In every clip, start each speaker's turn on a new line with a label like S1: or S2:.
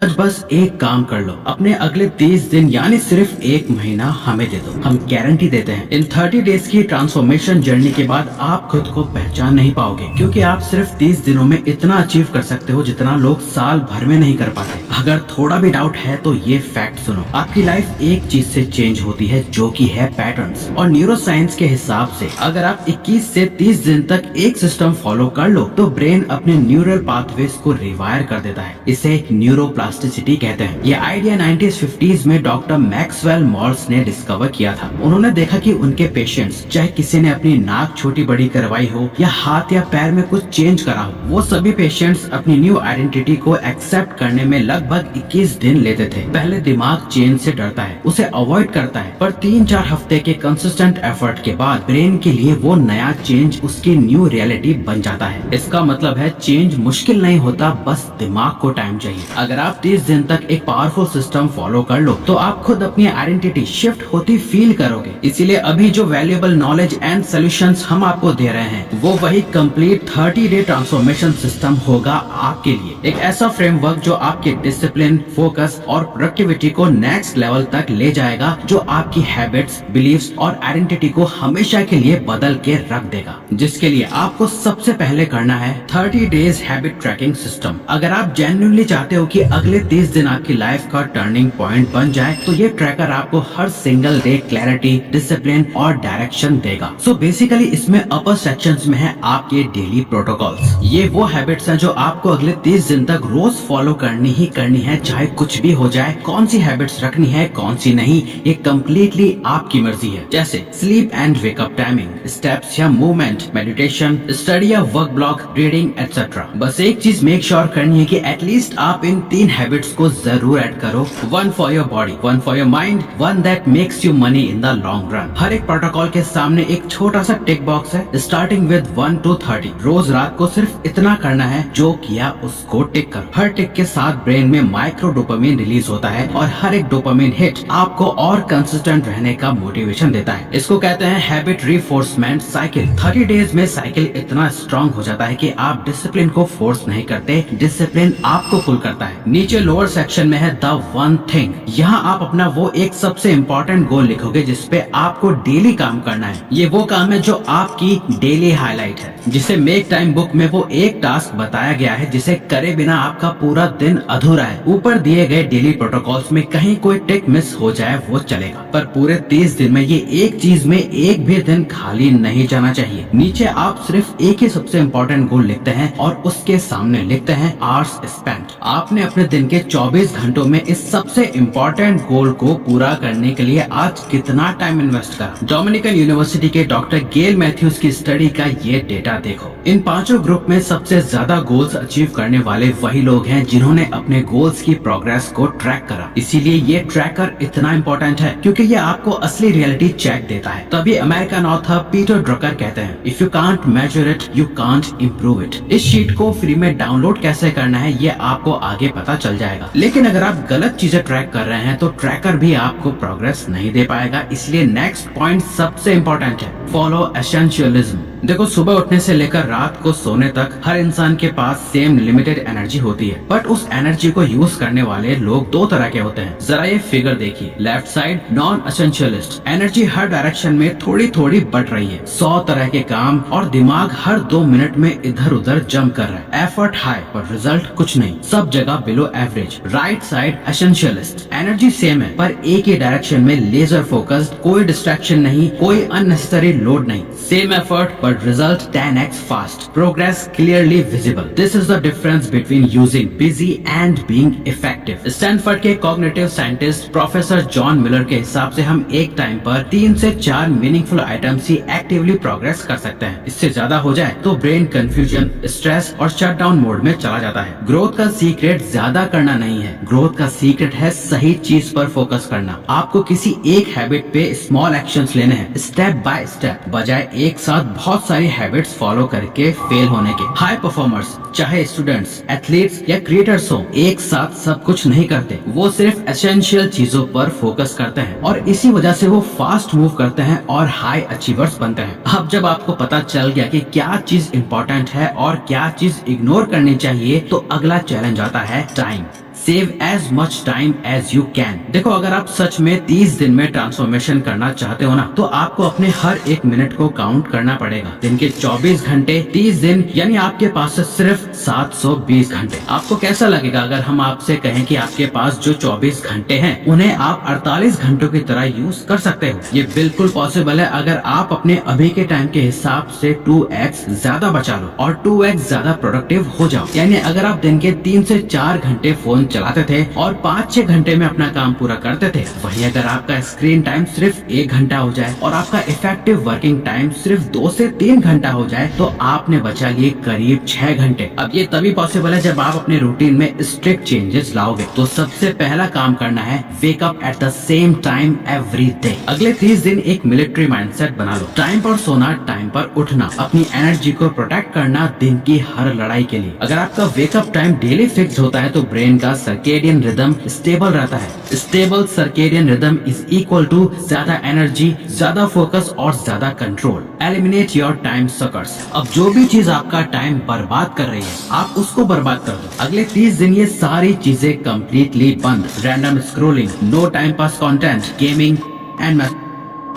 S1: आज बस एक काम कर लो, अपने अगले 30 दिन यानी सिर्फ एक महीना हमें दे दो। हम गारंटी देते हैं इन 30 डेज की ट्रांसफॉर्मेशन जर्नी के बाद आप खुद को पहचान नहीं पाओगे, क्योंकि आप सिर्फ 30 दिनों में इतना अचीव कर सकते हो जितना लोग साल भर में नहीं कर पाते। अगर थोड़ा भी डाउट है तो ये फैक्ट सुनो, आपकी लाइफ एक चीज से चेंज होती है जो कि है पैटर्न्स। और न्यूरो साइंस के हिसाब से अगर आप 21 से 30 दिन तक एक सिस्टम फॉलो कर लो तो ब्रेन अपने न्यूरल पाथवेज को रिवायर कर देता है। इसे न्यूरोप्लास्टिसिटी कहते हैं। ये आइडिया 90s-50s में डॉक्टर मैक्सवेल मॉर्स ने डिस्कवर किया था। उन्होंने देखा कि उनके पेशेंट्स, चाहे किसी ने अपनी नाक छोटी बड़ी करवाई हो या हाथ या पैर में कुछ चेंज करा हो, वो सभी पेशेंट्स अपनी न्यू आइडेंटिटी को एक्सेप्ट करने में लगभग 21 दिन लेते थे। पहले दिमाग चेंज से डरता है, उसे अवॉइड करता है, पर 3-4 हफ्ते के कंसिस्टेंट एफर्ट के बाद ब्रेन के लिए वो नया चेंज उसकी न्यू रियलिटी बन जाता है। इसका मतलब है चेंज मुश्किल नहीं होता, बस दिमाग को टाइम चाहिए। अगर आप 30 दिन तक एक पावरफुल सिस्टम फॉलो कर लो तो आप खुद अपनी आइडेंटिटी शिफ्ट होती फील करोगे। इसीलिए अभी जो वैल्यूएबल नॉलेज एंड सॉल्यूशंस हम आपको दे रहे हैं वो वही कंप्लीट 30 डे ट्रांसफॉर्मेशन सिस्टम होगा आपके लिए। एक ऐसा फ्रेमवर्क जो आपके डिसिप्लिन, फोकस और प्रोडक्टिविटी को नेक्स्ट लेवल तक ले जाएगा, जो आपकी हैबिट्स, बिलीव्स और आइडेंटिटी को हमेशा के लिए बदल के रख देगा। जिसके लिए आपको सबसे पहले करना है 30 डेज हैबिट ट्रैकिंग सिस्टम। अगर आप जेन्युइनली चाहते हो कि अगले 30 दिन आपकी लाइफ का टर्निंग पॉइंट बन जाए तो ये ट्रैकर आपको हर सिंगल डे क्लैरिटी, डिसिप्लिन और डायरेक्शन देगा। सो बेसिकली इसमें अपर सेक्शंस में है आपके डेली प्रोटोकॉल्स। ये वो हैबिट्स हैं जो आपको अगले 30 दिन तक रोज फॉलो करनी ही करनी है, चाहे कुछ भी हो जाए। कौन सी हैबिट्स रखनी है, कौन सी नहीं, ये कम्प्लीटली आपकी मर्जी है। जैसे sleep and wake up timing, steps या मूवमेंट, मेडिटेशन, स्टडी या वर्क ब्लॉक, रीडिंग एटसेट्रा। बस एक चीज मेक श्योर करनी है कि एटलीस्ट आप इन 3 हैबिट्स को जरूर ऐड करो। 1 for your body, 1 for your mind, 1 that makes you money in the long run. हर एक प्रोटोकॉल के सामने एक छोटा सा टिक बॉक्स है, स्टार्टिंग विद 1 to 30। रोज रात को सिर्फ इतना करना है, जो किया उसको टिक करो। हर टिक के साथ ब्रेन में माइक्रो डोपामिन रिलीज होता है और हर एक डोपामिन हिट आपको और कंसिस्टेंट रहने का मोटिवेशन देता है। इसको कहते हैं हैबिट रिफोर्समेंट साइकिल। 30 डेज में साइकिल इतना स्ट्रॉन्ग हो जाता है कि आप डिसिप्लिन को फोर्स नहीं करते, डिसिप्लिन आपको पुल करता है। नीचे लोअर सेक्शन में है द वन थिंग। यहाँ आप अपना वो एक सबसे इम्पोर्टेंट गोल लिखोगे जिसपे आपको डेली काम करना है। ये वो काम है जो आपकी डेली हाईलाइट है, जिसे मेक टाइम बुक में वो एक टास्क बताया गया है जिसे करे बिना आपका पूरा दिन अधूरा है। ऊपर दिए गए डेली प्रोटोकॉल्स में कहीं कोई टिक मिस हो जाए वो चलेगा, पर पूरे 30 दिन में ये एक चीज में एक भी दिन खाली नहीं जाना चाहिए। नीचे आप सिर्फ एक ही सबसे इम्पोर्टेंट गोल लिखते हैं और उसके सामने लिखते हैं आवर्स स्पेंट। आपने अपने दिन के 24 घंटों में इस सबसे इम्पोर्टेंट गोल को पूरा करने के लिए आज कितना टाइम इन्वेस्ट करा। डोमिनिकन यूनिवर्सिटी के डॉक्टर गेल मैथ्यूज की स्टडी का ये डेटा देखो। इन 5 ग्रुप में सबसे ज्यादा गोल्स अचीव करने वाले वही लोग हैं जिन्होंने अपने गोल्स की प्रोग्रेस को ट्रैक करा। इसीलिए ये ट्रैकर इतना इम्पोर्टेंट है क्योंकि ये आपको असली रियलिटी चेक देता है। तभी अमेरिकन ऑथर पीटर ड्रकर कहते हैं, if you can't measure it you can't improve it. इस शीट को फ्री में डाउनलोड कैसे करना है ये आपको आगे पता चल जाएगा। लेकिन अगर आप गलत चीजें ट्रैक कर रहे हैं तो ट्रैकर भी आपको प्रोग्रेस नहीं दे पाएगा। इसलिए नेक्स्ट पॉइंट सबसे इम्पोर्टेंट है, फॉलो एसेंशियलिज्म। देखो, सुबह उठने से लेकर रात को सोने तक हर इंसान के पास सेम लिमिटेड एनर्जी होती है, बट उस एनर्जी को यूज करने वाले लोग 2 तरह के होते हैं। जरा ये फिगर देखिए, लेफ्ट साइड नॉन एसेंशियलिस्ट, एनर्जी हर डायरेक्शन में थोड़ी थोड़ी बढ़ रही है, 100 तरह के काम और दिमाग हर 2 मिनट में इधर उधर जंप कर रहा है। एफर्ट हाई पर रिजल्ट कुछ नहीं, सब जगह below average. Right side essentialist, energy same है पर एक ही डायरेक्शन में लेजर फोकस्ड, कोई डिस्ट्रैक्शन नहीं, कोई अननेसेसरी लोड नहीं, same effort but result 10x fast, progress clearly visible. This is the difference between using busy and being effective. Stanford के cognitive scientist professor John Miller के हिसाब से हम एक टाइम पर 3 से 4 मीनिंगफुल आइटम्स ही एक्टिवली प्रोग्रेस कर सकते हैं। इससे ज्यादा हो जाए तो ब्रेन कंफ्यूजन, स्ट्रेस और शटडाउन मोड में चला जाता है। ग्रोथ का सीक्रेट ज्यादा करना नहीं है, ग्रोथ का सीक्रेट है सही चीज पर फोकस करना। आपको किसी एक हैबिट पे स्मॉल एक्शंस लेने हैं, स्टेप बाय स्टेप, बजाय एक साथ बहुत सारी हैबिट्स फॉलो करके फेल होने के। हाई परफॉर्मर्स, चाहे स्टूडेंट्स, एथलीट्स या क्रिएटर्स हो, एक साथ सब कुछ नहीं करते। वो सिर्फ एसेंशियल चीजों पर फोकस करते हैं और इसी वजह से वो फास्ट मूव करते हैं और हाई अचीवर्स बनते हैं। अब जब आपको पता चल गया कि क्या चीज इम्पोर्टेंट है और क्या चीज इग्नोर करनी चाहिए, तो अगला चैलेंज आता है time. Save as much time as you can. देखो, अगर आप सच में 30 दिन में ट्रांसफॉर्मेशन करना चाहते हो ना, तो आपको अपने हर एक मिनट को काउंट करना पड़ेगा। दिन के 24 घंटे 30 दिन, यानी आपके पास सिर्फ 720 घंटे। आपको कैसा लगेगा अगर हम आपसे कहें कि आपके पास जो 24 घंटे हैं उन्हें आप 48 घंटों की तरह यूज कर सकते हो? ये बिल्कुल पॉसिबल है अगर आप अपने अभी के टाइम के हिसाब से 2x ज्यादा बचा लो और 2x ज्यादा प्रोडक्टिव हो जाओ। यानी अगर आप दिन के 3 से 4 घंटे फोन चलाते थे और 5-6 घंटे में अपना काम पूरा करते थे, वही अगर आपका स्क्रीन टाइम सिर्फ 1 घंटा हो जाए और आपका इफेक्टिव वर्किंग टाइम सिर्फ 2 से 3 घंटा हो जाए, तो आपने बचा लिए करीब 6 घंटे। अब ये तभी पॉसिबल है जब आप अपने रूटीन में स्ट्रिक्ट चेंजेस लाओगे। तो सबसे पहला काम करना है, wake up at the same time every day. अगले 30 दिन एक मिलिट्री माइंडसेट बना लो। टाइम पर सोना, टाइम पर उठना, अपनी एनर्जी को प्रोटेक्ट करना दिन की हर लड़ाई के लिए। अगर आपका वेकअप टाइम डेली फिक्स होता है तो ब्रेन का सर्केडियन रिदम स्टेबल रहता है। Stable circadian rhythm is equal to ज्यादा एनर्जी, ज्यादा फोकस और ज्यादा control. Eliminate your time suckers. अब जो भी चीज आपका टाइम बर्बाद कर रही है, आप उसको बर्बाद कर दो। अगले 30 दिन ये सारी चीजें कम्प्लीटली बंद। Random scrolling, no time pass content, gaming and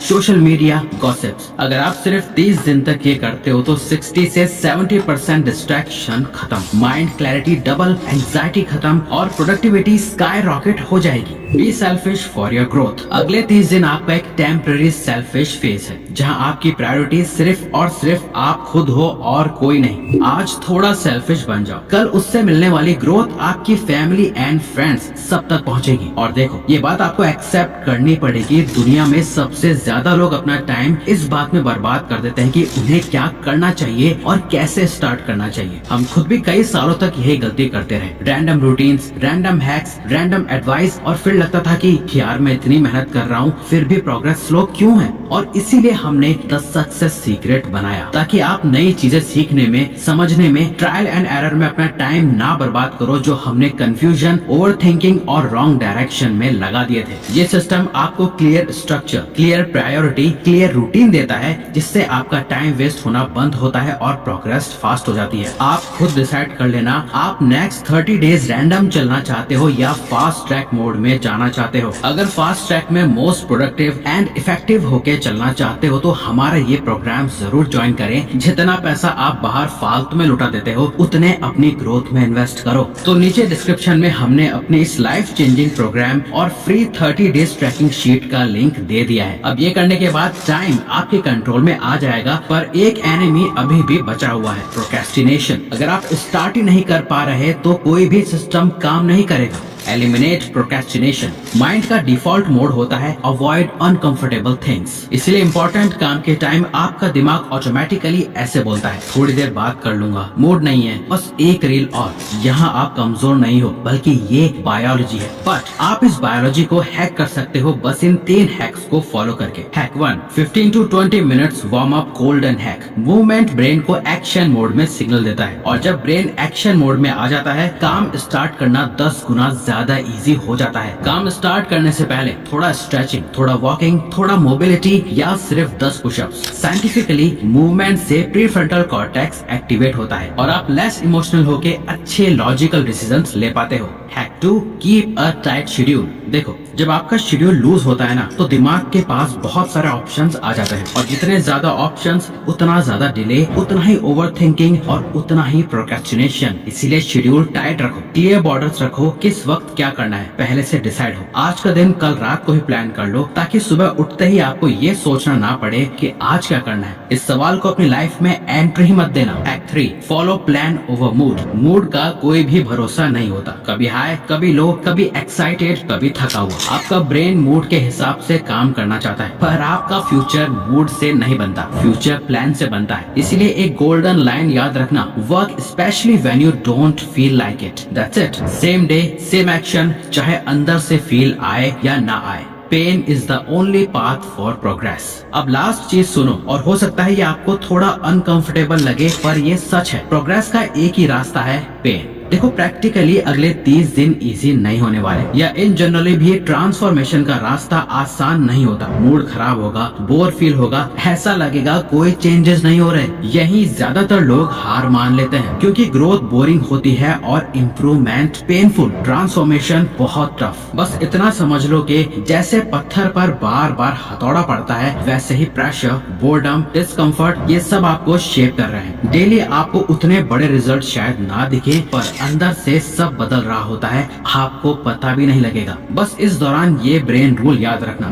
S1: social media, gossips. अगर आप सिर्फ 30 दिन तक ये करते हो तो 60 से 70% डिस्ट्रैक्शन खत्म, माइंड क्लैरिटी डबल, एंजाइटी खत्म और प्रोडक्टिविटी स्काई रॉकेट हो जाएगी। Be selfish for your growth. अगले 30 दिन आपका एक टेम्पररी सेल्फिश फेज है जहां आपकी प्रायोरिटी सिर्फ और सिर्फ आप खुद हो और कोई नहीं। आज थोड़ा सेल्फिश बन जाओ, कल उससे मिलने वाली ग्रोथ आपकी फैमिली एंड फ्रेंड्स सब तक पहुंचेगी। और देखो, ये बात आपको एक्सेप्ट करनी पड़ेगी, दुनिया में सबसे ज्यादा लोग अपना टाइम इस बात में बर्बाद कर देते हैं कि उन्हें क्या करना चाहिए और कैसे स्टार्ट करना चाहिए। हम खुद भी कई सालों तक यही गलती करते रहे। Random routines, random hacks, random advice, और फिर लगता था कि यार मैं इतनी मेहनत कर रहा हूँ फिर भी प्रोग्रेस स्लो क्यों है। और इसीलिए हमने द सक्सेस सीक्रेट बनाया, ताकि आप नई चीजें सीखने में, समझने में, ट्रायल एंड एरर में अपना टाइम ना बर्बाद करो, जो हमने कंफ्यूजन, ओवर थिंकिंग और रॉन्ग डायरेक्शन में लगा दिए थे। ये सिस्टम आपको clear structure, clear priority, clear routine देता है, जिससे आपका टाइम वेस्ट होना बंद होता है और प्रोग्रेस फास्ट हो जाती है। आप खुद डिसाइड कर लेना, आप नेक्स्ट 30 डेज रैंडम चलना चाहते हो या फास्ट ट्रैक मोड में जाना चाहते हो। अगर फास्ट ट्रैक में मोस्ट प्रोडक्टिव एंड इफेक्टिव होके चलना चाहते हो तो हमारा ये प्रोग्राम जरूर ज्वाइन करें। जितना पैसा आप बाहर फालतू में लुटा देते हो, उतने अपनी ग्रोथ में इन्वेस्ट करो। तो नीचे डिस्क्रिप्शन में हमने अपने इस लाइफ चेंजिंग प्रोग्राम और फ्री 30 डेज ट्रैकिंग शीट का लिंक दे दिया है। अब ये करने के बाद टाइम आपके कंट्रोल में आ जाएगा, पर एक एनिमी अभी भी बचा हुआ है, प्रोक्रेस्टिनेशन। अगर आप स्टार्ट ही नहीं कर पा रहे तो कोई भी सिस्टम काम नहीं करेगा। Eliminate procrastination. माइंड का डिफॉल्ट मोड होता है अवॉइड अनकंफर्टेबल थिंग्स। इसलिए इम्पोर्टेंट काम के टाइम आपका दिमाग ऑटोमेटिकली ऐसे बोलता है, थोड़ी देर बात कर लूंगा, मूड नहीं है, बस एक रील और। यहाँ आप कमजोर नहीं हो, बल्कि ये बायोलॉजी है। बट आप इस बायोलॉजी को हैक कर सकते हो बस इन 3 हैक्स को फॉलो करके। Hack 1, 15 to 20 minutes warm up cold and hack. Movement brain को एक्शन मोड में सिग्नल देता है, और जब ब्रेन एक्शन मोड में आ जाता है, काम स्टार्ट करना 10 गुना ज्यादा इजी हो जाता है। काम स्टार्ट करने से पहले थोड़ा स्ट्रेचिंग, थोड़ा वॉकिंग, थोड़ा मोबिलिटी या सिर्फ 10 पुशअप्स। साइंटिफिकली मूवमेंट से प्रीफ्रंटल कॉर्टेक्स एक्टिवेट होता है और आप लेस इमोशनल होके अच्छे लॉजिकल डिसीजंस ले पाते हो। Hack 2, keep a tight schedule. देखो, जब आपका शेड्यूल लूज होता है ना, तो दिमाग के पास बहुत सारे ऑप्शंस आ जाते हैं, और जितने ज्यादा ऑप्शंस उतना ज्यादा डिले, उतना ही ओवर थिंकिंग और उतना ही प्रोक्रेस्टिनेशन। इसीलिए शेड्यूल टाइट रखो, क्लियर बॉर्डर्स रखो, किस वक्त क्या करना है पहले से डिसाइड हो। आज का दिन कल रात को ही प्लान कर लो, ताकि सुबह उठते ही आपको ये सोचना ना पड़े कि आज क्या करना है। इस सवाल को अपनी लाइफ में एंट्री ही मत देना। Hack 3, follow plan over mood. Mood का कोई भी भरोसा नहीं होता, कभी हाई, कभी लो, कभी एक्साइटेड, कभी थका हुआ। आपका ब्रेन मूड के हिसाब से काम करना चाहता है, पर आपका फ्यूचर मूड से नहीं बनता, फ्यूचर प्लान से बनता है। इसलिए एक गोल्डन लाइन याद रखना, work specially when you don't feel like it. That's it. Same day same action, चाहे अंदर से फील आए या ना आए। Pain is the only path for progress. अब लास्ट चीज सुनो, और हो सकता है ये आपको थोड़ा अनकंफर्टेबल लगे, पर ये सच है। प्रोग्रेस का एक ही रास्ता है, पेन। देखो प्रैक्टिकली अगले 30 दिन इजी नहीं होने वाले, या इन जनरली भी ट्रांसफॉर्मेशन का रास्ता आसान नहीं होता। मूड खराब होगा, बोर फील होगा, ऐसा लगेगा कोई चेंजेस नहीं हो रहे। यही ज्यादातर लोग हार मान लेते हैं, क्योंकि ग्रोथ बोरिंग होती है और इम्प्रूवमेंट पेनफुल, ट्रांसफॉर्मेशन बहुत टफ। बस इतना समझ लो कि जैसे पत्थर पर बार बार हथौड़ा पड़ता है, वैसे ही प्रेशर, बोर्डम, डिस्कम्फर्ट, ये सब आपको शेप कर रहे हैं। डेली आपको उतने बड़े रिजल्ट शायद ना दिखे, पर अंदर से सब बदल रहा होता है, आपको पता भी नहीं लगेगा। बस इस दौरान ये ब्रेन रूल याद रखना,